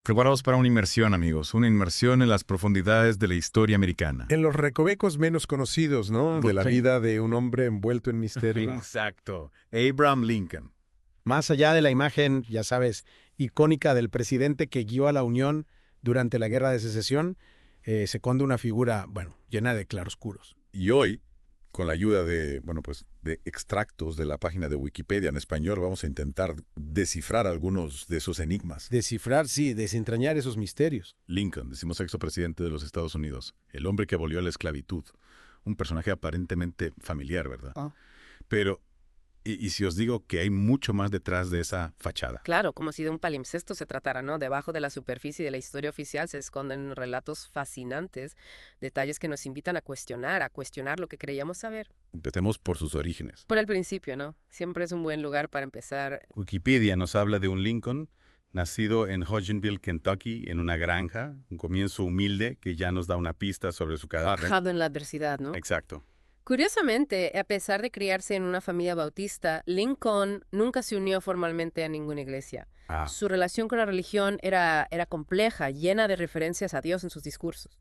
Preparados para una inmersión, amigos, una inmersión en las profundidades de la historia americana. En los recovecos menos conocidos, ¿no? De la Sí. vida de un hombre envuelto en misterio. Exacto. Abraham Lincoln. Más allá de la imagen, ya sabes, icónica del presidente que guió a la Unión durante la Guerra de Secesión, se esconde una figura, bueno, llena de claroscuros. Y hoy, con la ayuda de, bueno, pues, de extractos de la página de Wikipedia en español, vamos a intentar descifrar algunos de esos enigmas. Descifrar, sí, desentrañar esos misterios. Lincoln, decimosexto presidente de los Estados Unidos, el hombre que abolió la esclavitud. Un personaje aparentemente familiar, ¿verdad? Ah. Pero, ¿y si os digo que hay mucho más detrás de esa fachada? Claro, como si de un palimpsesto se tratara, ¿no? Debajo de la superficie de la historia oficial se esconden relatos fascinantes, detalles que nos invitan a cuestionar lo que creíamos saber. Empecemos por sus orígenes. Por el principio, ¿no? Siempre es un buen lugar para empezar. Wikipedia nos habla de un Lincoln nacido en Hodgenville, Kentucky, en una granja, un comienzo humilde que ya nos da una pista sobre su carácter. Forjado en la adversidad, ¿no? Exacto. Curiosamente, a pesar de criarse en una familia bautista, Lincoln nunca se unió formalmente a ninguna iglesia. Ah, Su relación con la religión era compleja, llena de referencias a Dios en sus discursos,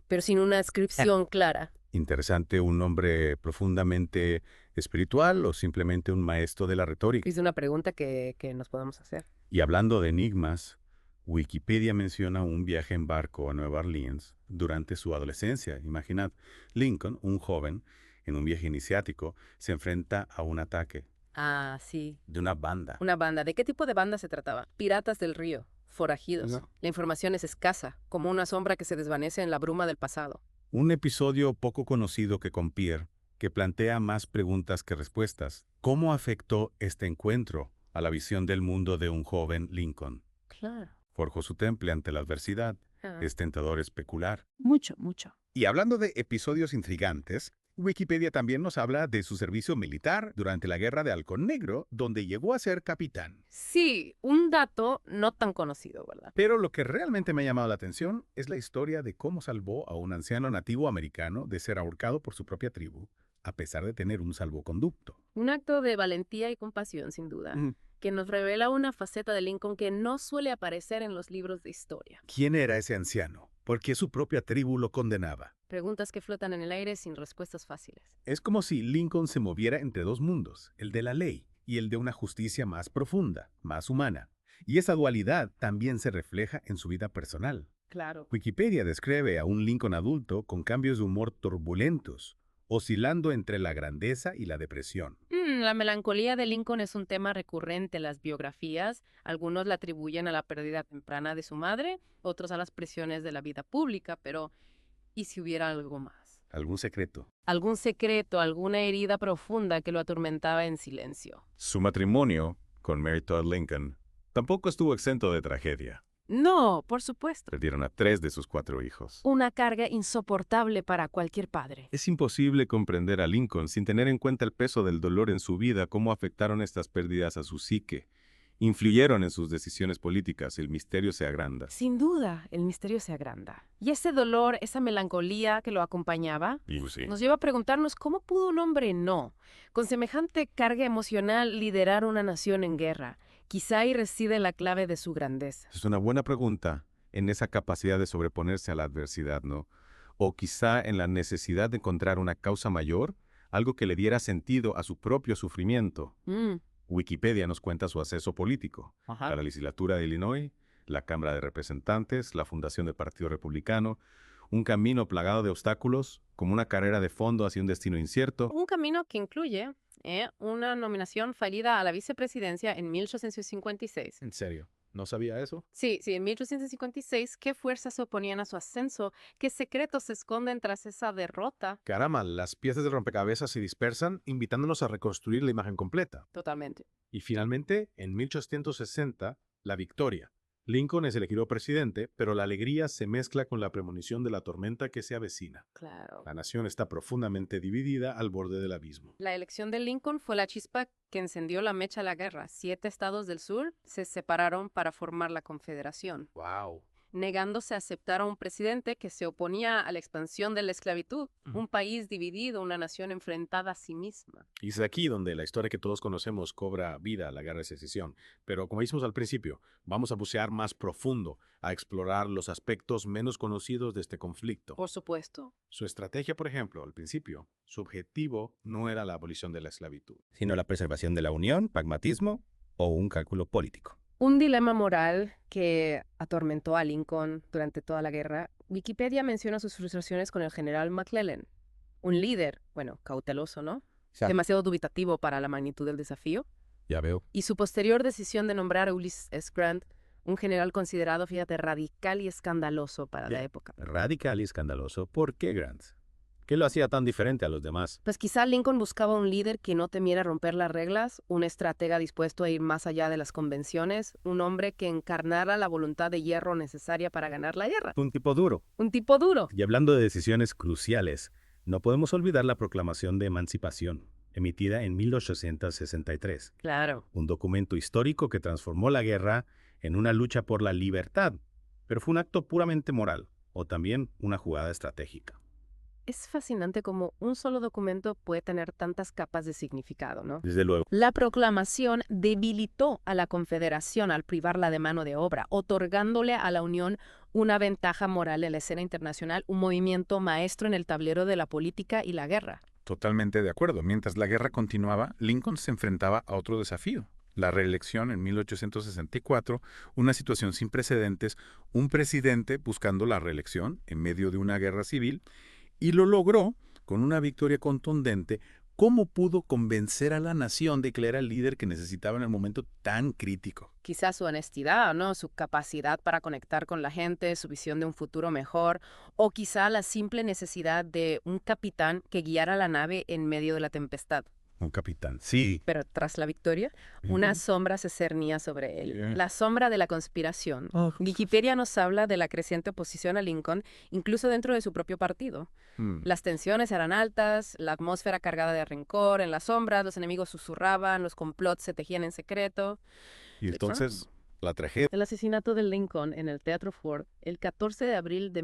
pero sin una inscripción clara. interesante, un hombre profundamente espiritual o simplemente un maestro de la retórica. Es una pregunta que nos podemos hacer. Y hablando de enigmas, Wikipedia menciona un viaje en barco a Nueva Orleans durante su adolescencia. Imaginad, Lincoln, un joven, en un viaje iniciático, se enfrenta a un ataque Ah, sí. de una banda. Una banda. ¿De qué tipo de banda se trataba? Piratas del río, forajidos. No. La información es escasa, como una sombra que se desvanece en la bruma del pasado. Un episodio poco conocido que con Pierre, que plantea más preguntas que respuestas. ¿Cómo afectó este encuentro a la visión del mundo de un joven Lincoln? Claro. Forjó su temple ante la adversidad. Ah. Es tentador especular. Mucho, mucho. Y hablando de episodios intrigantes, Wikipedia también nos habla de su servicio militar durante la Guerra de Halcón Negro, donde llegó a ser capitán. Sí, un dato no tan conocido, ¿verdad? Pero lo que realmente me ha llamado la atención es la historia de cómo salvó a un anciano nativo americano de ser ahorcado por su propia tribu, a pesar de tener un salvoconducto. Un acto de valentía y compasión, sin duda, Ujú. que nos revela una faceta de Lincoln que no suele aparecer en los libros de historia. ¿Quién era ese anciano? ¿Por qué su propia tribu lo condenaba? Preguntas que flotan en el aire sin respuestas fáciles. Es como si Lincoln se moviera entre dos mundos, el de la ley y el de una justicia más profunda, más humana. Y esa dualidad también se refleja en su vida personal. Claro. Wikipedia describe a un Lincoln adulto con cambios de humor turbulentos, oscilando entre la grandeza y la depresión. La melancolía de Lincoln es un tema recurrente en las biografías. Algunos la atribuyen a la pérdida temprana de su madre, otros a las presiones de la vida pública, pero ¿y si hubiera algo más? ¿Algún secreto? Algún secreto, alguna herida profunda que lo atormentaba en silencio. Su matrimonio con Mary Todd Lincoln tampoco estuvo exento de tragedia. No, por supuesto. Perdieron a 3 de sus 4 hijos. Una carga insoportable para cualquier padre. Es imposible comprender a Lincoln sin tener en cuenta el peso del dolor en su vida, cómo afectaron estas pérdidas a su psique. Influyeron en sus decisiones políticas, el misterio se agranda. Sin duda, el misterio se agranda. Y ese dolor, esa melancolía que lo acompañaba, nos lleva a preguntarnos cómo pudo un hombre con semejante carga emocional, liderar una nación en guerra. Quizá ahí reside la clave de su grandeza. Es una buena pregunta en esa capacidad de sobreponerse a la adversidad, ¿no? O quizá en la necesidad de encontrar una causa mayor, algo que le diera sentido a su propio sufrimiento. Wikipedia nos cuenta su acceso político a la legislatura de Illinois, la Cámara de Representantes, la fundación del Partido Republicano, un camino plagado de obstáculos, como una carrera de fondo hacia un destino incierto. Un camino que incluye una nominación fallida a la vicepresidencia en 1856. ¿En serio? ¿No sabía eso? Sí, en 1856, ¿qué fuerzas se oponían a su ascenso? ¿Qué secretos se esconden tras esa derrota? Caramba, las piezas de rompecabezas se dispersan, invitándonos a reconstruir la imagen completa. Totalmente. Y finalmente, en 1860, la victoria. Lincoln es elegido presidente, pero la alegría se mezcla con la premonición de la tormenta que se avecina. Claro. La nación está profundamente dividida al borde del abismo. La elección de Lincoln fue la chispa que encendió la mecha de la guerra. 7 estados del sur se separaron para formar la Confederación. ¡Wow! negándose a aceptar a un presidente que se oponía a la expansión de la esclavitud, un país dividido, una nación enfrentada a sí misma. Y es aquí donde la historia que todos conocemos cobra vida, la Guerra de Secesión. Pero como dijimos al principio, vamos a bucear más profundo, a explorar los aspectos menos conocidos de este conflicto. Por supuesto. Su estrategia, por ejemplo, al principio, su objetivo no era la abolición de la esclavitud, sino la preservación de la unión, pragmatismo o un cálculo político. Un dilema moral que atormentó a Lincoln durante toda la guerra. Wikipedia menciona sus frustraciones con el general McClellan, un líder, cauteloso, ¿no? Exacto. Demasiado dubitativo para la magnitud del desafío. Ya veo. Y su posterior decisión de nombrar a Ulysses S. Grant, un general considerado, fíjate, radical y escandaloso para la época. Radical y escandaloso. ¿Por qué Grant? ¿Qué lo hacía tan diferente a los demás? Pues quizá Lincoln buscaba un líder que no temiera romper las reglas, un estratega dispuesto a ir más allá de las convenciones, un hombre que encarnara la voluntad de hierro necesaria para ganar la guerra. Un tipo duro. Un tipo duro. Y hablando de decisiones cruciales, no podemos olvidar la Proclamación de Emancipación, emitida en 1863. Claro. Un documento histórico que transformó la guerra en una lucha por la libertad, pero fue un acto puramente moral, o también una jugada estratégica. Es fascinante cómo un solo documento puede tener tantas capas de significado, ¿no? Desde luego. La proclamación debilitó a la Confederación al privarla de mano de obra, otorgándole a la Unión una ventaja moral en la escena internacional, un movimiento maestro en el tablero de la política y la guerra. Totalmente de acuerdo. Mientras la guerra continuaba, Lincoln se enfrentaba a otro desafío. La reelección en 1864, una situación sin precedentes, un presidente buscando la reelección en medio de una guerra civil, y lo logró con una victoria contundente. ¿Cómo pudo convencer a la nación de que él era el líder que necesitaba en el momento tan crítico? Quizás su honestidad, ¿no? Su capacidad para conectar con la gente, su visión de un futuro mejor, o quizá la simple necesidad de un capitán que guiara la nave en medio de la tempestad. Un capitán, sí. Pero tras la victoria, una sombra se cernía sobre él. La sombra de la conspiración. Wikipedia nos habla de la creciente oposición a Lincoln, incluso dentro de su propio partido. Las tensiones eran altas, la atmósfera cargada de rencor, en las sombras los enemigos susurraban, los complots se tejían en secreto. Y entonces, la tragedia. El asesinato de Lincoln en el Teatro Ford, el 14 de abril de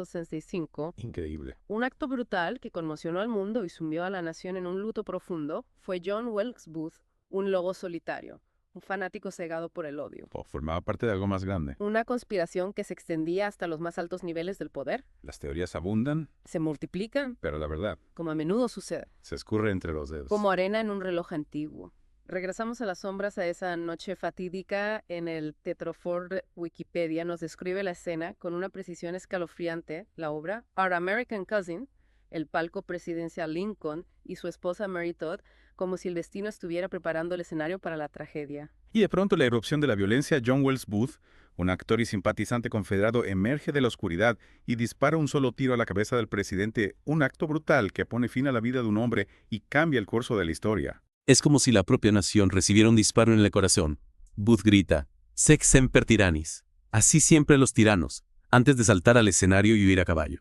1865, Increíble. un acto brutal que conmocionó al mundo y sumió a la nación en un luto profundo, fue John Wilkes Booth, un lobo solitario, un fanático cegado por el odio. Formaba parte de algo más grande. Una conspiración que se extendía hasta los más altos niveles del poder. Las teorías abundan, Se multiplican, pero la verdad como a menudo sucede, se escurre entre los dedos. como arena en un reloj antiguo. Regresamos a las sombras, a esa noche fatídica en el Teatro Ford. Wikipedia nos describe la escena con una precisión escalofriante. La obra Our American Cousin, el palco presidencial Lincoln y su esposa Mary Todd, como si el destino estuviera preparando el escenario para la tragedia. Y de pronto la erupción de la violencia, John Wilkes Booth, un actor y simpatizante confederado, emerge de la oscuridad y dispara un solo tiro a la cabeza del presidente, un acto brutal que pone fin a la vida de un hombre y cambia el curso de la historia. Es como si la propia nación recibiera un disparo en el corazón. Booth grita, Sex semper tyrannis. Así siempre los tiranos, antes de saltar al escenario y huir a caballo.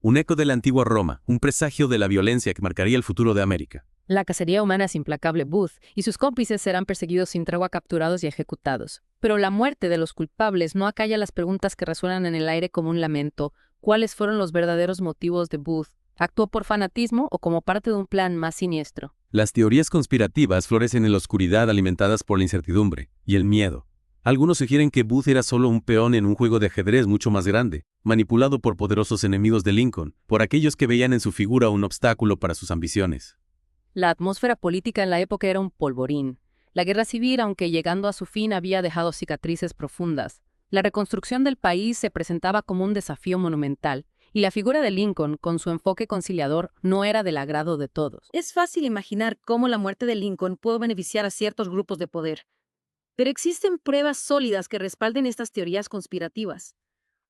Un eco de la antigua Roma, un presagio de la violencia que marcaría el futuro de América. La cacería humana es implacable. Booth y sus cómplices serán perseguidos sin tregua, capturados y ejecutados. Pero la muerte de los culpables no acalla las preguntas que resuenan en el aire como un lamento. ¿Cuáles fueron los verdaderos motivos de Booth? ¿Actuó por fanatismo o como parte de un plan más siniestro? Las teorías conspirativas florecen en la oscuridad, alimentadas por la incertidumbre y el miedo. Algunos sugieren que Booth era solo un peón en un juego de ajedrez mucho más grande, manipulado por poderosos enemigos de Lincoln, por aquellos que veían en su figura un obstáculo para sus ambiciones. La atmósfera política en la época era un polvorín. La guerra civil, aunque llegando a su fin, había dejado cicatrices profundas. La reconstrucción del país se presentaba como un desafío monumental, y la figura de Lincoln, con su enfoque conciliador, no era del agrado de todos. Es fácil imaginar cómo la muerte de Lincoln pudo beneficiar a ciertos grupos de poder. Pero existen pruebas sólidas que respalden estas teorías conspirativas.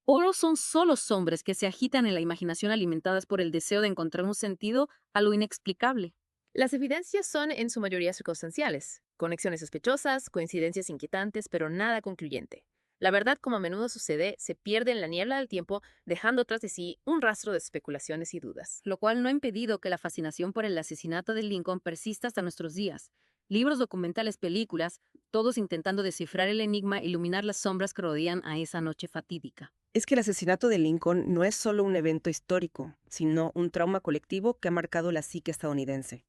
¿O no son solo sombras que se agitan en la imaginación alimentadas por el deseo de encontrar un sentido a lo inexplicable? Las evidencias son en su mayoría circunstanciales. Conexiones sospechosas, coincidencias inquietantes, pero nada concluyente. La verdad, como a menudo sucede, se pierde en la niebla del tiempo, dejando tras de sí un rastro de especulaciones y dudas. Lo cual no ha impedido que la fascinación por el asesinato de Lincoln persista hasta nuestros días. Libros, documentales, películas, todos intentando descifrar el enigma e iluminar las sombras que rodean a esa noche fatídica. Es que el asesinato de Lincoln no es solo un evento histórico, sino un trauma colectivo que ha marcado la psique estadounidense.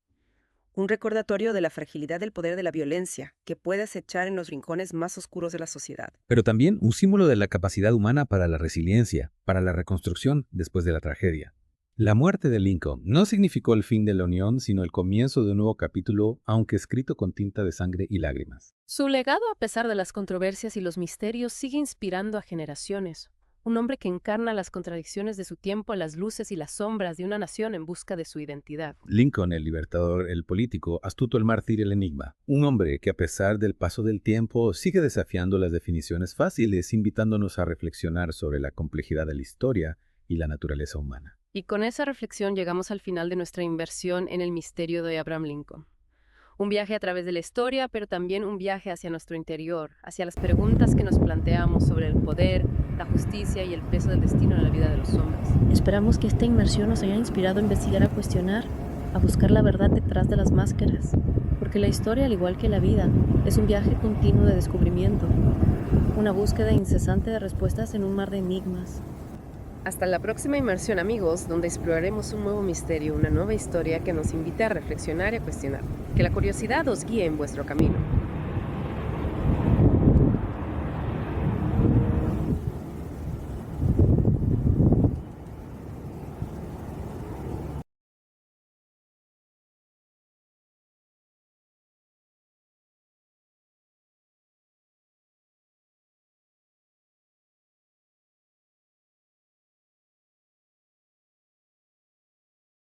Un recordatorio de la fragilidad del poder de la violencia que puede acechar en los rincones más oscuros de la sociedad. Pero también un símbolo de la capacidad humana para la resiliencia, para la reconstrucción después de la tragedia. La muerte de Lincoln no significó el fin de la Unión, sino el comienzo de un nuevo capítulo, aunque escrito con tinta de sangre y lágrimas. Su legado, a pesar de las controversias y los misterios, sigue inspirando a generaciones. Un hombre que encarna las contradicciones de su tiempo, las luces y las sombras de una nación en busca de su identidad. Lincoln, el libertador, el político, astuto, el mártir, el enigma. Un hombre que a pesar del paso del tiempo sigue desafiando las definiciones fáciles, invitándonos a reflexionar sobre la complejidad de la historia y la naturaleza humana. Y con esa reflexión llegamos al final de nuestra inversión en el misterio de Abraham Lincoln. Un viaje a través de la historia, pero también un viaje hacia nuestro interior, hacia las preguntas que nos planteamos sobre el poder, la justicia y el peso del destino en la vida de los hombres. Esperamos que esta inmersión nos haya inspirado a investigar, a cuestionar, a buscar la verdad detrás de las máscaras, porque la historia, al igual que la vida, es un viaje continuo de descubrimiento, una búsqueda incesante de respuestas en un mar de enigmas. Hasta la próxima inmersión, amigos, donde exploraremos un nuevo misterio, una nueva historia que nos invite a reflexionar y a cuestionar. Que la curiosidad os guíe en vuestro camino.